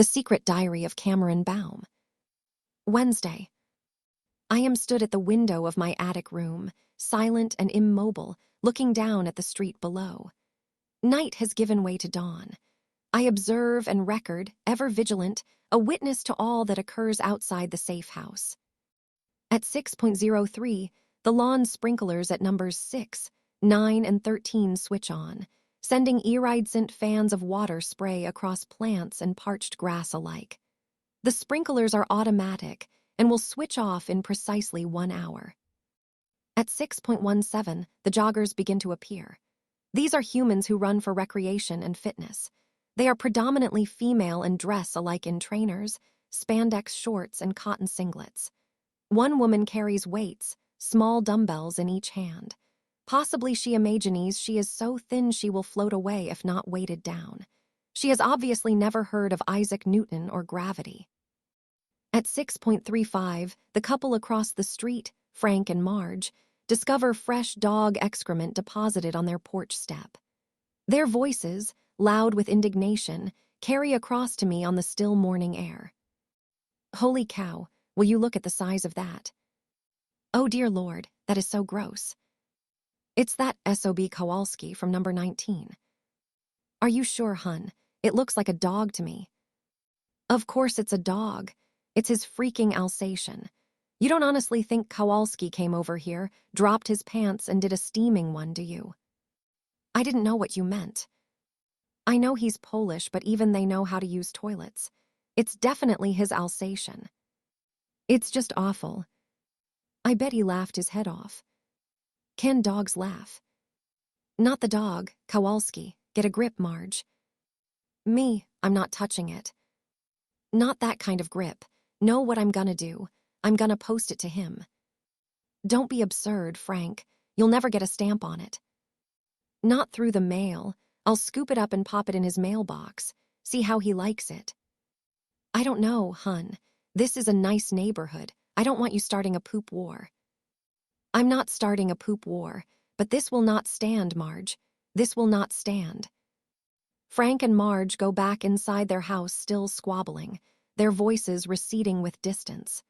The Secret Diary of Cameron Baum. Wednesday. I am stood at the window of my attic room, silent and immobile, looking down at the street below. Night has given way to dawn. I observe and record, ever vigilant, a witness to all that occurs outside the safe house. At 6:03, the lawn sprinklers at numbers 6, 9, and 13 switch on, sending iridescent fans of water spray across plants and parched grass alike. The sprinklers are automatic and will switch off in precisely 1 hour. At 6:17, the joggers begin to appear. These are humans who run for recreation and fitness. They are predominantly female and dress alike in trainers, spandex shorts, and cotton singlets. One woman carries weights, small dumbbells in each hand. Possibly she imagines she is so thin she will float away if not weighted down. She has obviously never heard of Isaac Newton or gravity. At 6:35, the couple across the street, Frank and Marge, discover fresh dog excrement deposited on their porch step. Their voices, loud with indignation, carry across to me on the still morning air. Holy cow, will you look at the size of that? Oh dear Lord, that is so gross. It's that SOB Kowalski from number 19. Are you sure, hun? It looks like a dog to me. Of course it's a dog. It's his freaking Alsatian. You don't honestly think Kowalski came over here, dropped his pants, and did a steaming one, do you? I didn't know what you meant. I know he's Polish, but even they know how to use toilets. It's definitely his Alsatian. It's just awful. I bet he laughed his head off. Can dogs laugh? Not the dog, Kowalski. Get a grip, Marge. Me, I'm not touching it. Not that kind of grip. Know what I'm gonna do. I'm gonna post it to him. Don't be absurd, Frank. You'll never get a stamp on it. Not through the mail. I'll scoop it up and pop it in his mailbox. See how he likes it. I don't know, hun. This is a nice neighborhood. I don't want you starting a poop war. I'm not starting a poop war, but this will not stand, Marge. This will not stand. Frank and Marge go back inside their house still squabbling, their voices receding with distance.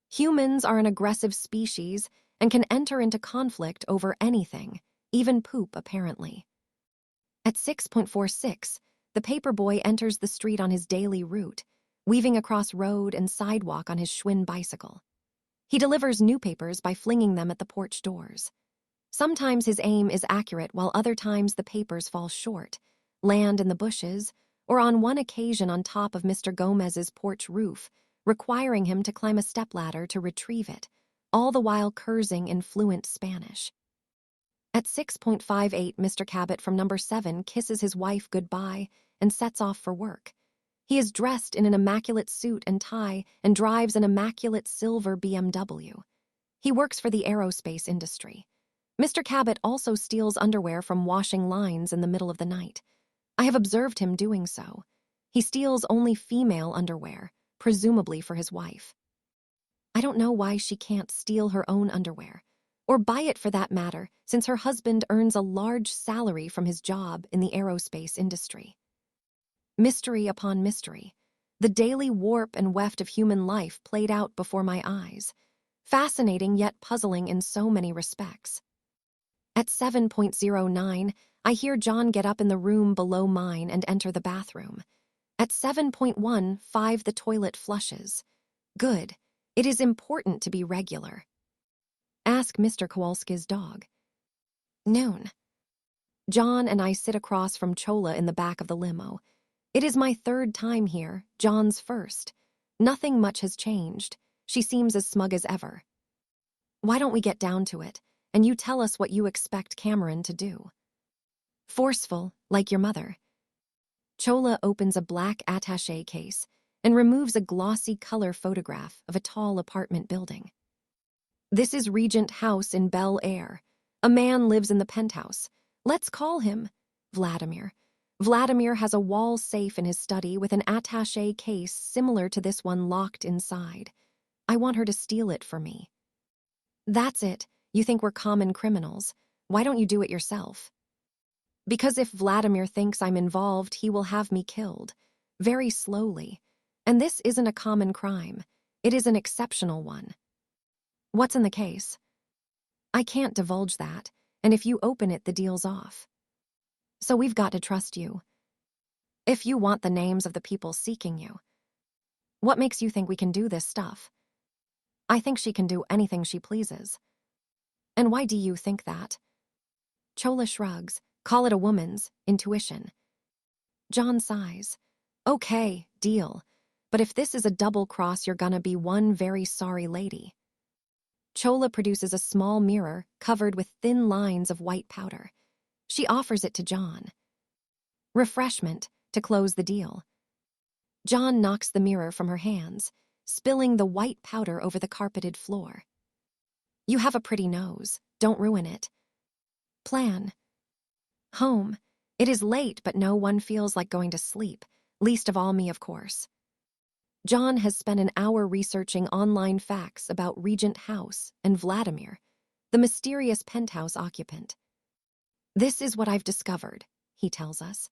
Humans are an aggressive species and can enter into conflict over anything, even poop, apparently. At 6:46, the paperboy enters the street on his daily route, weaving across road and sidewalk on his Schwinn bicycle. He delivers newspapers by flinging them at the porch doors. Sometimes his aim is accurate, while other times the papers fall short, land in the bushes, or on one occasion on top of Mr. Gomez's porch roof, requiring him to climb a stepladder to retrieve it, all the while cursing in fluent Spanish. At 6:58, Mr. Cabot from number 7 kisses his wife goodbye and sets off for work. He is dressed in an immaculate suit and tie and drives an immaculate silver BMW. He works for the aerospace industry. Mr. Cabot also steals underwear from washing lines in the middle of the night. I have observed him doing so. He steals only female underwear, presumably for his wife. I don't know why she can't steal her own underwear, or buy it for that matter, since her husband earns a large salary from his job in the aerospace industry. Mystery upon mystery, the daily warp and weft of human life played out before my eyes, fascinating yet puzzling in so many respects. At 7:09, I hear John get up in the room below mine and enter the bathroom. At 7:15, the toilet flushes. Good. It is important to be regular. Ask Mr. Kowalski's dog. Noon. John and I sit across from Chola in the back of the limo. It is my third time here, John's first. Nothing much has changed. She seems as smug as ever. Why don't we get down to it, and you tell us what you expect Cameron to do? Forceful, like your mother. Chola opens a black attaché case and removes a glossy color photograph of a tall apartment building. This is Regent House in Bel Air. A man lives in the penthouse. Let's call him Vladimir. Vladimir has a wall safe in his study with an attaché case similar to this one locked inside. I want her to steal it for me. That's it. You think we're common criminals. Why don't you do it yourself? Because if Vladimir thinks I'm involved, he will have me killed. Very slowly. And this isn't a common crime. It is an exceptional one. What's in the case? I can't divulge that, and if you open it, the deal's off. So we've got to trust you. If you want the names of the people seeking you. What makes you think we can do this stuff? I think she can do anything she pleases. And why do you think that? Chola shrugs. Call it a woman's intuition. John sighs. Okay, deal. But if this is a double cross, you're gonna be one very sorry lady. Chola produces a small mirror covered with thin lines of white powder. She offers it to John. Refreshment to close the deal. John knocks the mirror from her hands, spilling the white powder over the carpeted floor. You have a pretty nose. Don't ruin it. Plan. Home. It is late, but no one feels like going to sleep, least of all me, of course. John has spent an hour researching online facts about Regent House and Vladimir, the mysterious penthouse occupant. This is what I've discovered, he tells us.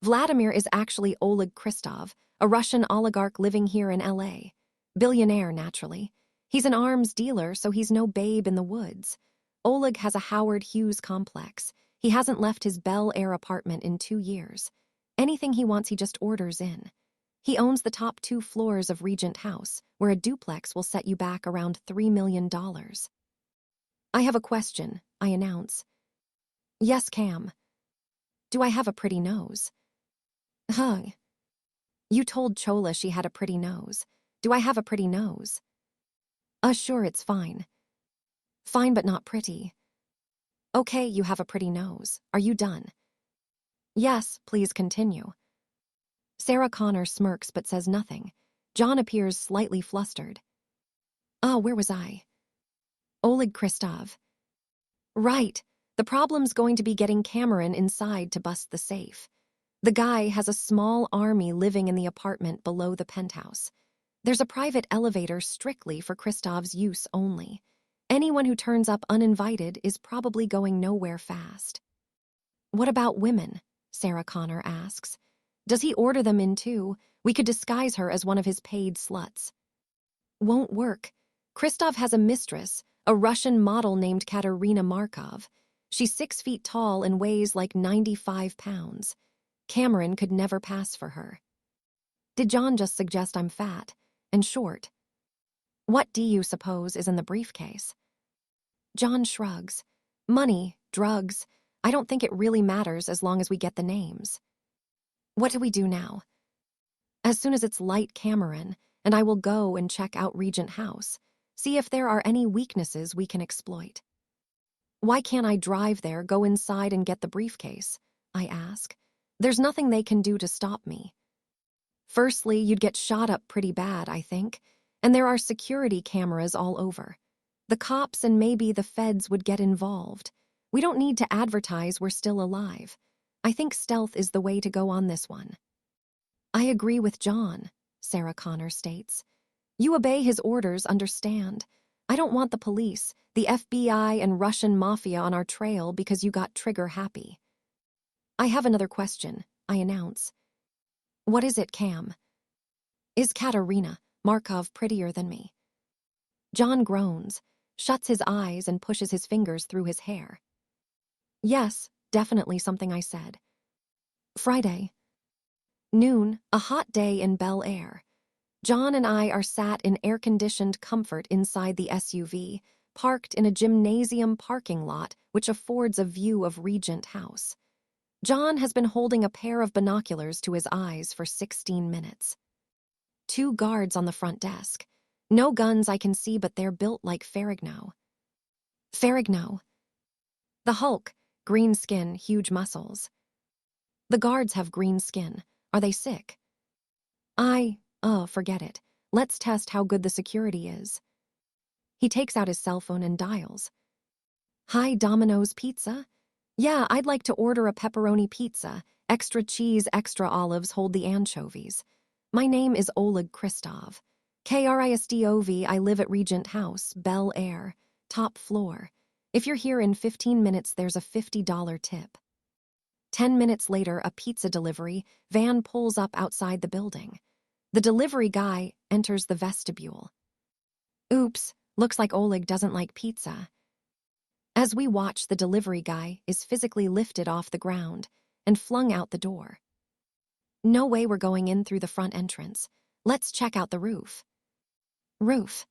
Vladimir is actually Oleg Kristov, a Russian oligarch living here in LA. Billionaire, naturally. He's an arms dealer, so he's no babe in the woods. Oleg has a Howard Hughes complex. He hasn't left his Bel Air apartment in 2 years. Anything he wants, he just orders in. He owns the top 2 floors of Regent House, where a duplex will set you back around $3 million. I have a question, I announce. Yes, Cam. Do I have a pretty nose? Huh. You told Chola she had a pretty nose. Do I have a pretty nose? Sure, it's fine. Fine, but not pretty. Okay, you have a pretty nose. Are you done? Yes, please continue. Sarah Connor smirks but says nothing. John appears slightly flustered. Where was I? Oleg Kristov. Right. The problem's going to be getting Cameron inside to bust the safe. The guy has a small army living in the apartment below the penthouse. There's a private elevator strictly for Kristov's use only. Anyone who turns up uninvited is probably going nowhere fast. What about women? Sarah Connor asks. Does he order them in too? We could disguise her as one of his paid sluts. Won't work. Kristov has a mistress, a Russian model named Katerina Markov. She's 6 feet tall and weighs like 95 pounds. Cameron could never pass for her. Did John just suggest I'm fat and short? What do you suppose is in the briefcase? John shrugs. Money, drugs. I don't think it really matters as long as we get the names. What do we do now? As soon as it's light, Cameron, and I will go and check out Regent House, see if there are any weaknesses we can exploit. Why can't I drive there, go inside and get the briefcase? I ask. There's nothing they can do to stop me. Firstly, you'd get shot up pretty bad, I think, and there are security cameras all over. The cops and maybe the feds would get involved. We don't need to advertise we're still alive. I think stealth is the way to go on this one. I agree with John, Sarah Connor states. You obey his orders, understand. I don't want the police, the FBI, and Russian mafia on our trail because you got trigger happy. I have another question, I announce. What is it, Cam? Is Katerina Markov prettier than me? John groans, shuts his eyes, and pushes his fingers through his hair. Yes, definitely something I said. Friday. Noon, a hot day in Bel Air. John and I are sat in air-conditioned comfort inside the SUV, parked in a gymnasium parking lot which affords a view of Regent House. John has been holding a pair of binoculars to his eyes for 16 minutes. 2 guards on the front desk. No guns I can see, but they're built like Ferrigno. Ferrigno. The Hulk, green skin, huge muscles. The guards have green skin. Are they sick? Forget it. Let's test how good the security is. He takes out his cell phone and dials. Hi, Domino's Pizza? Yeah, I'd like to order a pepperoni pizza. Extra cheese, extra olives, hold the anchovies. My name is Oleg Kristov. Kristov, I live at Regent House, Bel Air, top floor. If you're here in 15 minutes, there's a $50 tip. 10 minutes later, a pizza delivery van pulls up outside the building. The delivery guy enters the vestibule. Oops, looks like Oleg doesn't like pizza. As we watch, the delivery guy is physically lifted off the ground and flung out the door. No way we're going in through the front entrance. Let's check out the roof. Roof.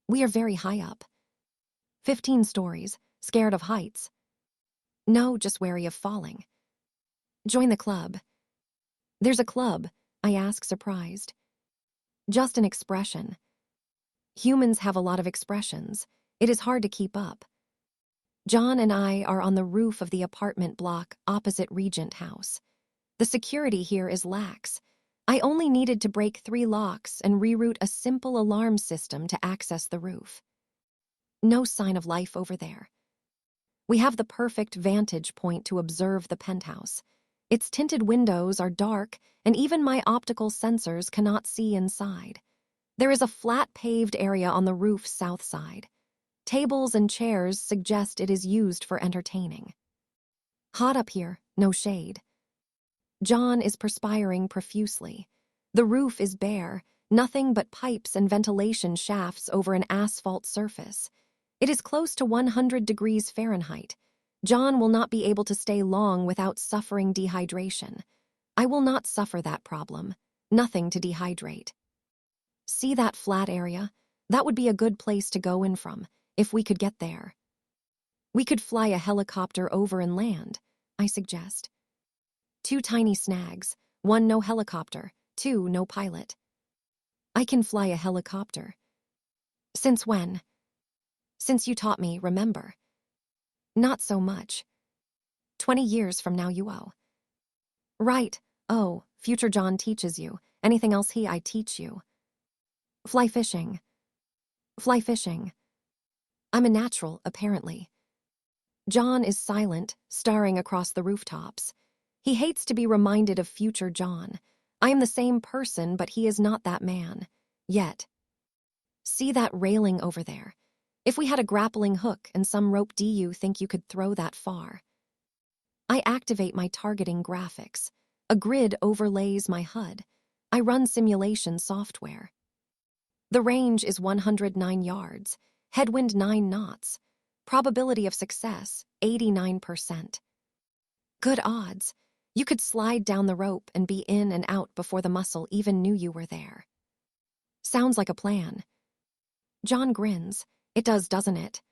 We are very high up. 15 stories, scared of heights. No, just wary of falling. Join the club. There's a club, I ask, surprised. Just an expression. Humans have a lot of expressions. It is hard to keep up. John and I are on the roof of the apartment block opposite Regent House. The security here is lax. I only needed to break 3 locks and reroute a simple alarm system to access the roof. No sign of life over there. We have the perfect vantage point to observe the penthouse. Its tinted windows are dark, and even my optical sensors cannot see inside. There is a flat paved area on the roof's south side. Tables and chairs suggest it is used for entertaining. Hot up here, no shade. John is perspiring profusely. The roof is bare, nothing but pipes and ventilation shafts over an asphalt surface. It is close to 100 degrees Fahrenheit. John will not be able to stay long without suffering dehydration. I will not suffer that problem. Nothing to dehydrate. See that flat area? That would be a good place to go in from, if we could get there. We could fly a helicopter over and land, I suggest. 2 tiny snags, 1 no helicopter, 2 no pilot. I can fly a helicopter. Since when? Since you taught me, remember? Not so much. 20 years from now you owe. Right. Oh, future John teaches you. Anything else I teach you. Fly fishing. Fly fishing. I'm a natural, apparently. John is silent, staring across the rooftops. He hates to be reminded of future John. I am the same person, but he is not that man. Yet. See that railing over there? If we had a grappling hook and some rope, do you think you could throw that far? I activate my targeting graphics. A grid overlays my HUD. I run simulation software. The range is 109 yards, headwind 9 knots. Probability of success, 89%. Good odds. You could slide down the rope and be in and out before the muscle even knew you were there. Sounds like a plan. John grins. It does, doesn't it?